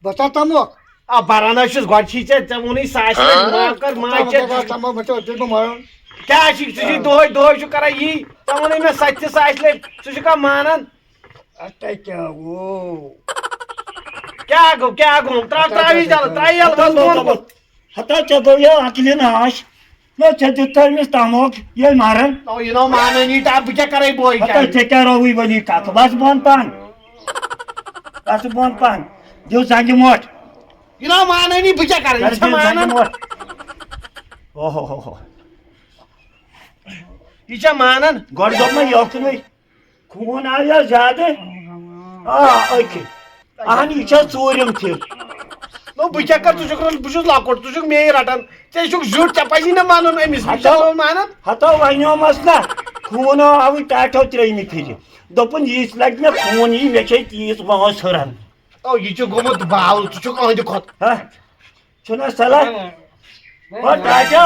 बता तमोक बरान गोची वोन सास कर क्या दह कर यी वे मे सत्य सास लट सा मानान अटे क्या वो क्या गो त्रावी जल हता चे गो ये अकल नाश न चे दिस तमोक ये मारन यह नो मानी टाप बह कर बोई हता चे क्या रोवी बनी कत बस बन पान दिव संग मोट यह नो मानी बह कर मानान ओहो यह मानान गोड दोप योकन खून आया ज्यादा अहन यह चूरम फिर नो बह कर बहुत लकुट तुक मे रटान ऐ जुट ऐ पी ना वन अमिस मानान हतो वनोमस ना खून आव टाटो त्रेम फिर दोपन यीस लग मे खून यी मे तीस वह हुरन यह गोमुत बावल तुक अहद खोत छुना सला टाटो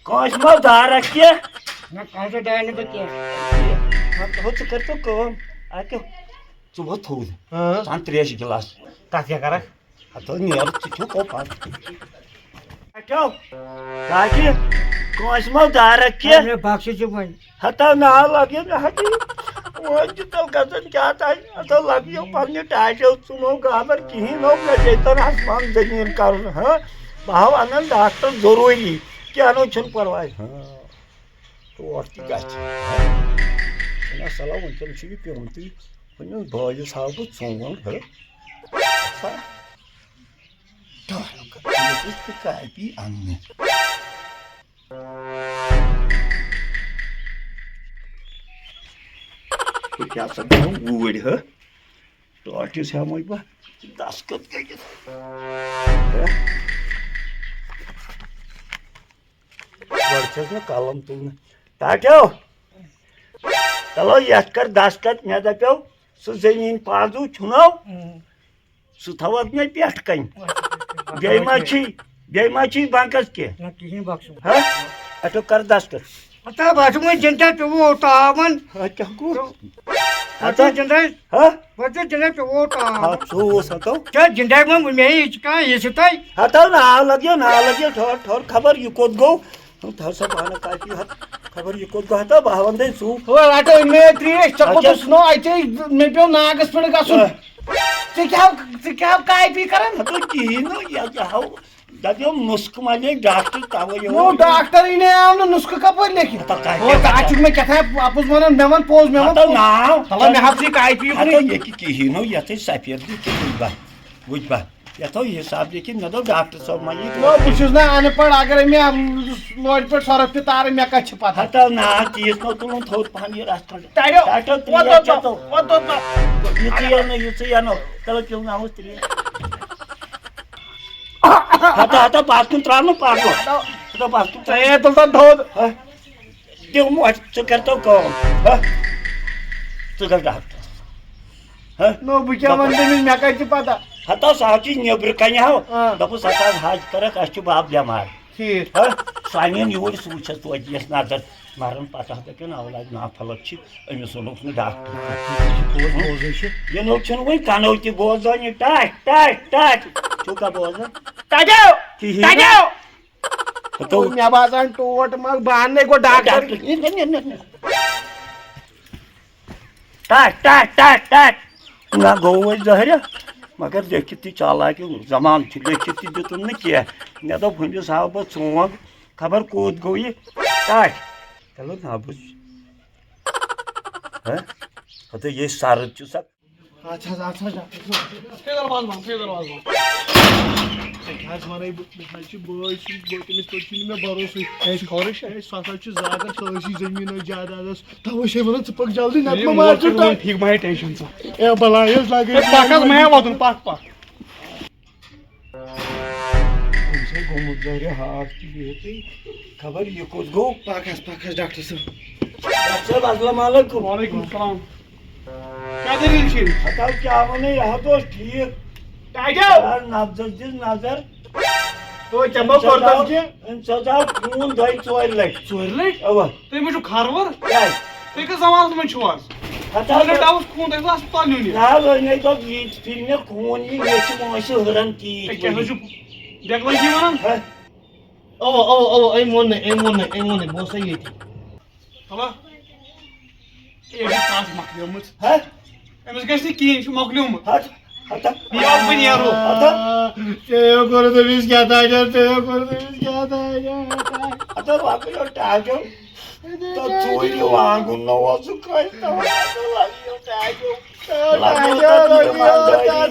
कस मो दार कह कर तो कम अतो चुह थूद सान त्रेश गिलास तथ क्या कर हतो नेर चुको पान टाटो ताकि कस मो दार कह बख्श वन हतो ना लगे ना हटी तल गजन क्या हतो लगे पे टाटो चुनो गाबर कहें नो मे चेतन आसमान जमीन कर बह अन डॉक्टर जरूरी क्या नो परवाह तोर तह सला वनकन पेमत वन बस हाव बह चोन कापी अन्न क्या ऊर टोटिस हम बह दस्खत कर कलम तुल टाटो चलो यथ कर दस्खत मे दपो सह जमीन पाजू छुनो सह थवक मे पेट कन बे मा बंकस कह अटो कर दस्खत अता बाजू में जनता पे वो तावन क्या गो अता जनता बच्चे जनता पे वो ता चूस हतो क्या जनता में मैं इसका ये सुताई हतो ना लगे ठोर खबर यह कोत गो थर सब आना काफी हत खबर यह कोत गो हतो बह वंदे सू रटो मे त्रेश नो अचे मे पे नागस पे गन क्या कापी कर हतो कहें यह दपो नुस्ख माने डॉक्टर तवे वो डॉक्टर ही ने आव नुस्ख कपर लेखि ताचुक में क्या अपुस वन मे वन पोज मे वन नाव तला मे हफ्सी कापी हतो ये कहें यथ सफेद बुझ यथो हिसाब देखिए मे दो डॉक्टर साहब मानी बहुत ना अनपढ़ अगर मे लोड पे सरफ ते तार मे कछ पता हतो ना तीस नो तुम थोत पहन ये रास्ता टाइडो ये नो चलो क्यों ना हो त्रिया हतो पास त्रानो पागो हतो पास ए तुम धोद दिव मोट च करतो कम च कर डॉक्टर नो बुचा मन मे कछ पता हतो साची नेबर कन हो दपस हता हाज करक अस बाप बेमार ठीक सानियन यूर सूच तो नजर मारन पता कन औलाद ना फलक अमिस वोनुक न डॉक्टर ये नोक वन कनो तह बोजान यह टाट चुका बोजान तो मे बासान टोट मग बहाने गो डॉक्टर टाट ना गो जहर मगर लेखित ती चालाक जमान लेखित ती दितुन न कह मे दोप हमिस हाव बह चोंग खबर कूद गो यह टाट चलो ना बुझ तो ये सर्द च सा अच्छा क्या वन बस मे भरोस खबर जागर सही जमीन जायदाद तवे वन पक जल्दी नत ठीक मार टेंशन ए बला लगे वोतन पक गोमुत जहर हाथ खबर यह कुछ गो पकस डॉक्टर साहब डॉक्टर अस्सलाम वालेकुम वालेकुम सलाम क्या दलील हता क्या वन यह तो ठीक टाइडो नजर दिस नजर तो चमो करता सजा खून दई 4 लट चोर लट अव तुम खरवर क्या तुम कस जमानत में आता डाउस खून तक अस्पताल न्यून ना वने तो गीत फिरने खून ही मेच मोश हरन की क्या हो देखो जी वनन ओ वो सही है हला ये कास मकलियोमत है एमस गसी कीन छु मकलियोमत हट हटा ये आप बन यारो आता तेरे को तो बीस क्या था यार तेरे को तो बीस क्या था यार आता वाकलो टाजो तो चोरी वांगुन नो वासु काय तो लागियो टाजो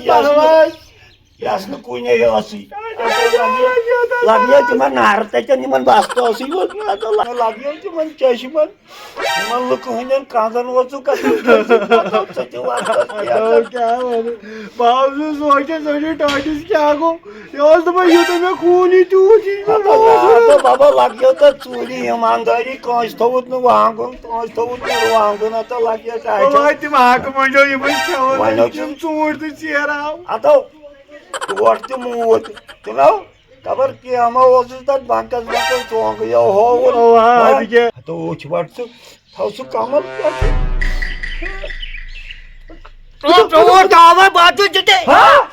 लागियो यासन कुने असी लागियो तुमन नारताच्या निमन बास्तो असी आता लागियो तुमन चष्मन निमन लोक हनन कांदन वाचू का सती वाचतो क्या बाबू सोचे सोचे टाटिस क्या को यार तो मैं ये तो मैं खून ही चूची आता बाबा लागियो तर चोरी ईमानदारी कांच थवत न वांगुन कांच थवत न वांगुन आता लागियो टाजो तुम हाक मंडो ये बस क्या तुम चोर तो चेहरा आता What the mood? You know? Kabar ki ama osu that bankas song yo ho. Oh, ha, dike. To uch what su? How su kamal? तो वो दावा बातों जते हाँ